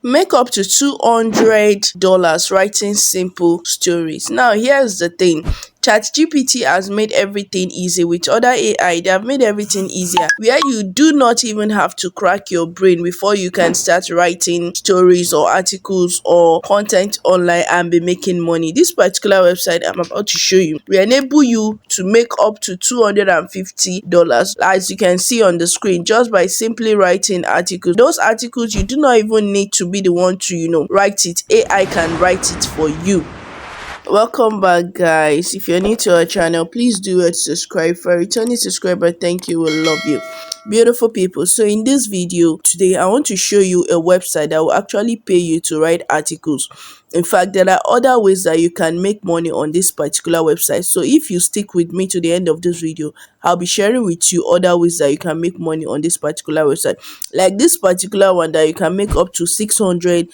Make up to $200 writing simple stories. Now, here's the thing. ChatGPT has made everything easy. With other AI, they have made everything easier, where you do not even have to crack your brain before you can start writing stories or articles or content online and be making money. This particular website I'm about to show you will enable you to make up to $250, as you can see on the screen, just by simply writing articles. Those articles, you do not even need to be the one to write it. AI can write it for you. Welcome back, guys. If you're new to our channel, please do it, subscribe. For a returning subscriber, thank you, we love you. Beautiful people, so in this video today I want to show you a website that will actually pay you to write articles. In fact, there are other ways that you can make money on this particular website. So if you stick with me to the end of this video, I'll be sharing with you other ways that you can make money on this particular website. Like this particular one, that you can make up to $600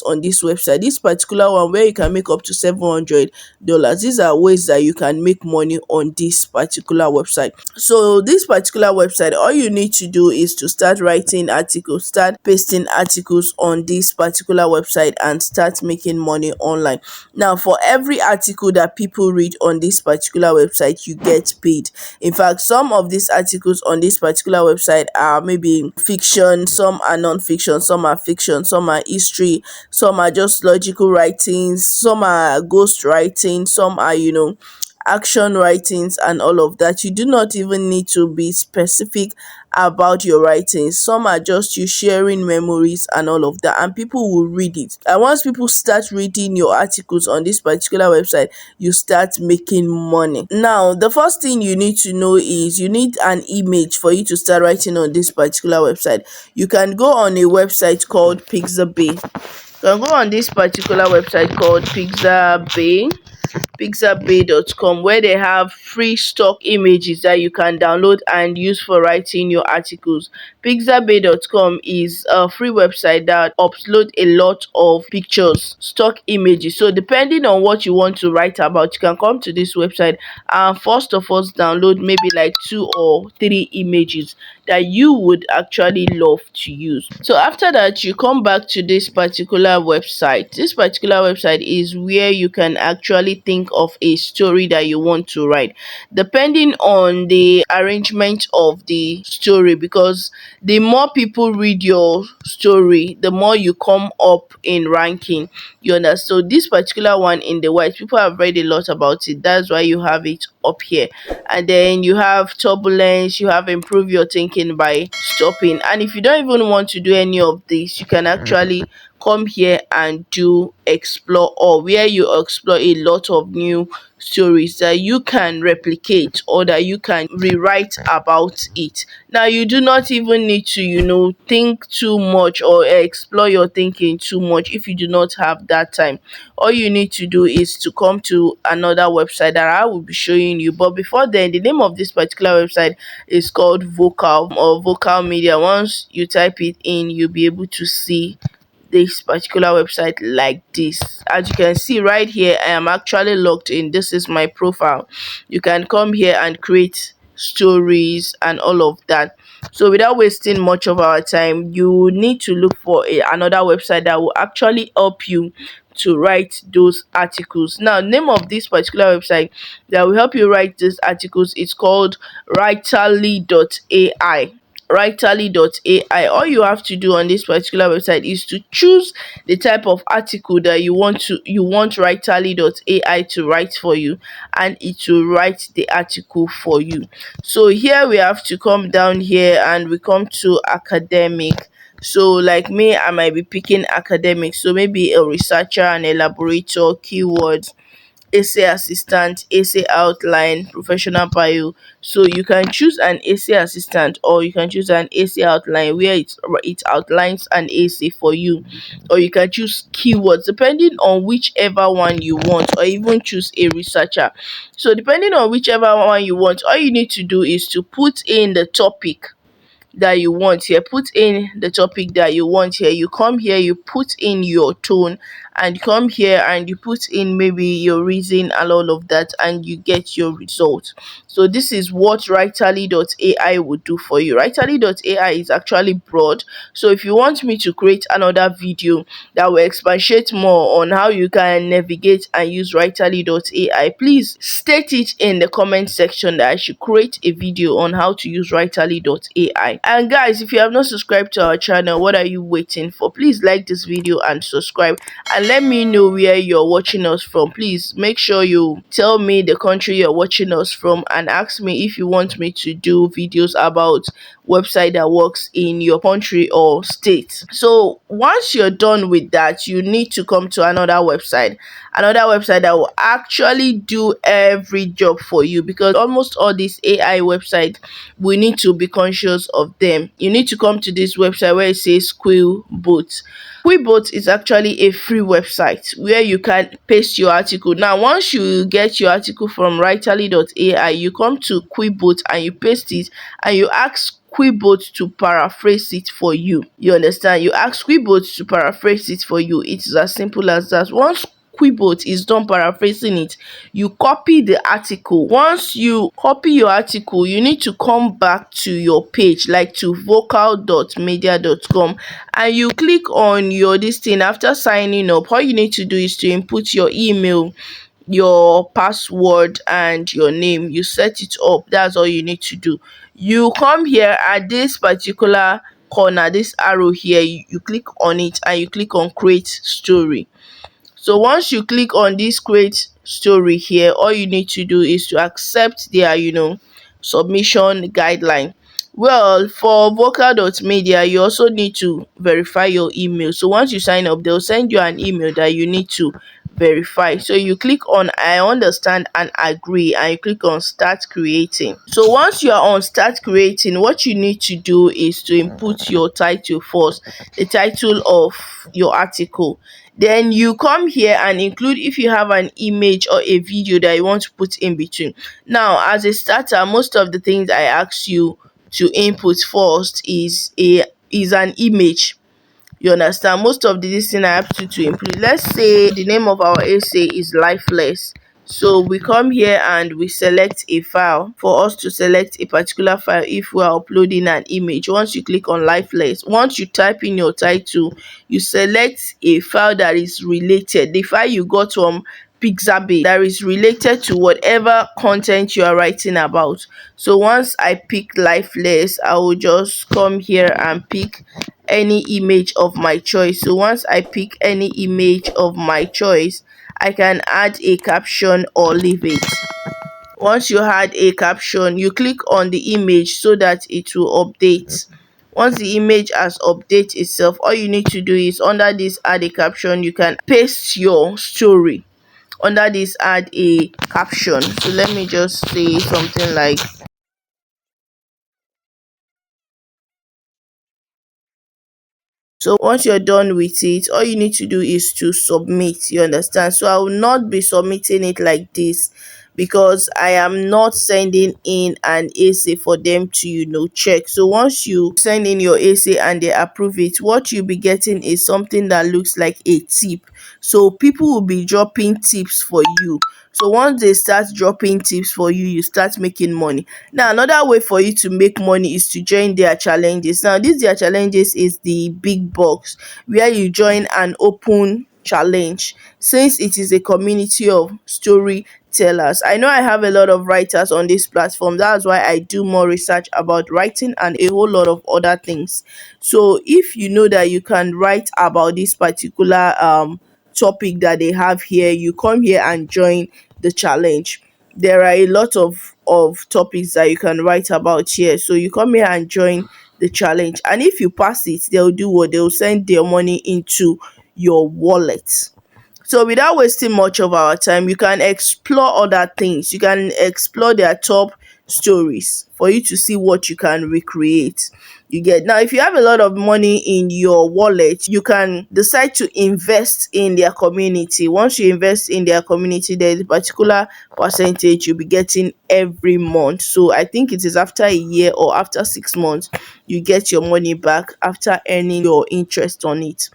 on this website. This particular one where you can make up to $700. These are ways that you can make money on this particular website. So this particular website, all you need to do is to start writing articles, start pasting articles on this particular website and start making money online. Now, for every article that people read on this particular website, you get paid. In fact, some of these articles on this particular website are maybe fiction, some are non-fiction, some are fiction, some are history, some are just logical writings, some are ghost writing, some are action writings and all of that. You do not even need to be specific about your writings. Some are just you sharing memories and all of that, and people will read it. And once people start reading your articles on this particular website, you start making money. Now, the first thing you need to know is you need an image for you to start writing on this particular website. You can go on a website called Pixabay. You can go on this particular website called pixabay.com, where they have free stock images that you can download and use for writing your articles. Pixabay.com is a free website that uploads a lot of pictures, stock images. So depending on what you want to write about, you can come to this website and first of all download maybe like 2 or 3 images that you would actually love to use. So after that, you come back to this particular website. This particular website is where you can actually think of a story that you want to write, depending on the arrangement of the story, because the more people read your story, the more you come up in ranking. You understand? So this particular one in the white, people have read a lot about it. That's why you have it up here. And then you have turbulence, you have improve your thinking by stopping. And if you don't even want to do any of this, you can actually come here and do explore all, where you explore a lot of new stories that you can replicate or that you can rewrite about it. Now, you do not even need to think too much or explore your thinking too much if you do not have that time. All you need to do is to come to another website that I will be showing you. But before then, the name of this particular website is called Vocal or Vocal Media. Once you type it in, you'll be able to see this particular website like this. As you can see right here, I am actually logged in. This is my profile. You can come here and create stories and all of that. So without wasting much of our time, you need to look for another website that will actually help you to write those articles. Now, name of this particular website that will help you write these articles is called writerly.ai. Writerly.ai. All you have to do on this particular website is to choose the type of article that you want writerly.ai to write for you, and it will write the article for you. So here we have to come down here and we come to academic. So like me, I might be picking academic, so maybe a researcher, an elaborator, keywords, essay assistant, essay outline, professional bio. So you can choose an essay assistant or you can choose an essay outline, where it outlines an essay for you, or you can choose keywords depending on whichever one you want, or even choose a researcher. So depending on whichever one you want, all you need to do is to put in the topic that you want here. Put in the topic that you want here. You come here, you put in your tone, and come here and you put in maybe your reason and all of that, and you get your result. So this is what writerly.ai would do for you. Writerly.ai is actually broad. So if you want me to create another video that will expatiate more on how you can navigate and use writerly.ai, please state it in the comment section that I should create a video on how to use writerly.ai. And guys, if you have not subscribed to our channel, what are you waiting for? Please like this video and subscribe, and let me know where you're watching us from. Please make sure you tell me the country you're watching us from, and ask me if you want me to do videos about website that works in your country or state. So once you're done with that, you need to come to another website that will actually do every job for you, because almost all these AI websites, we need to be conscious of them. You need to come to this website where it says Quillbot. Quillbot is actually a free website where you can paste your article. Now, once you get your article from writerly.ai, you come to Quillbot and you paste it, and you ask Quillbot to paraphrase it for you. You understand? You ask Quillbot to paraphrase it for you. It's as simple as that. Once Quillbot is done paraphrasing it, you copy the article. Once you copy your article, you need to come back to your page, like to vocal.media.com, and you click on your this thing. After signing up, all you need to do is to input your email, your password, and your name. You set it up. That's all you need to do. You come here at this particular corner, this arrow here, you click on it and you click on create story. So once you click on this create story here, all you need to do is to accept their submission guideline. Well, for vocal.media, you also need to verify your email. So once you sign up, they'll send you an email that you need to verify. So you click on I understand and agree, and you click on start creating. So once you are on start creating, what you need to do is to input your title first, the title of your article. Then you come here and include if you have an image or a video that you want to put in between. Now, as a starter, most of the things I ask you to input first is an image. You understand? Most of the this thing I have to include. Let's say the name of our essay is lifeless. So we come here and we select a file. For us to select a particular file, if we are uploading an image, once you click on lifeless, once you type in your title, you select a file that is related, the file you got from Pixabay that is related to whatever content you are writing about. So once I pick lifeless, I will just come here and pick any image of my choice. So once I pick any image of my choice, I can add a caption or leave it. Once you add a caption, you click on the image so that it will update. Once the image has updated itself, all you need to do is under this add a caption, you can paste your story. Under this add a caption, so let me just say something like, so once you're done with it, all you need to do is to submit. You understand? So I will not be submitting it like this, because I am not sending in an essay for them to check. So once you send in your essay and they approve it, what you'll be getting is something that looks like a tip. So people will be dropping tips for you. So once they start dropping tips for you, you start making money. Now, another way for you to make money is to join their challenges. Now, these their challenges is the big box, where you join an open challenge. Since it is a community of storytellers, I know I have a lot of writers on this platform. That's why I do more research about writing and a whole lot of other things. So if you know that you can write about this particular topic that they have here, you come here and join the challenge. There are a lot of topics that you can write about here. So you come here and join the challenge, and if you pass it, they'll do what? They'll send their money into your wallet. So without wasting much of our time, you can explore other things. You can explore their top stories for you to see what you can recreate. You get? Now, if you have a lot of money in your wallet, you can decide to invest in their community. Once you invest in their community, there's a particular percentage you'll be getting every month. So I think it is after a year or after 6 months, you get your money back after earning your interest on it.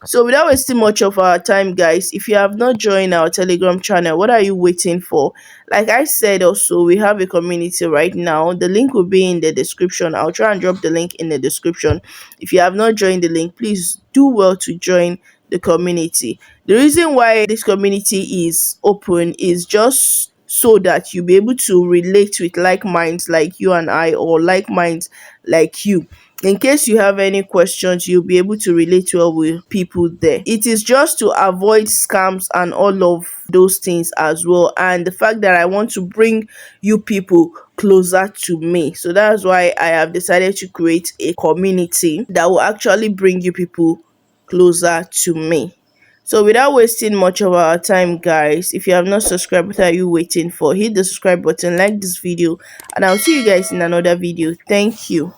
So without wasting much of our time, guys, if you have not joined our Telegram channel, what are you waiting for? Like I said, also we have a community right now. The link will be in the description. I'll try and drop the link in the description. If you have not joined the link, please do well to join the community. The reason why this community is open is just so that you'll be able to relate with like minds like you and I, or like minds like you. In case you have any questions, you'll be able to relate well with people there. It is just to avoid scams and all of those things as well, and the fact that I want to bring you people closer to me. So that's why I have decided to create a community that will actually bring you people closer to me. So without wasting much of our time, guys, if you have not subscribed, what are you waiting for? Hit the subscribe button, like this video, and I'll see you guys in another video. Thank you.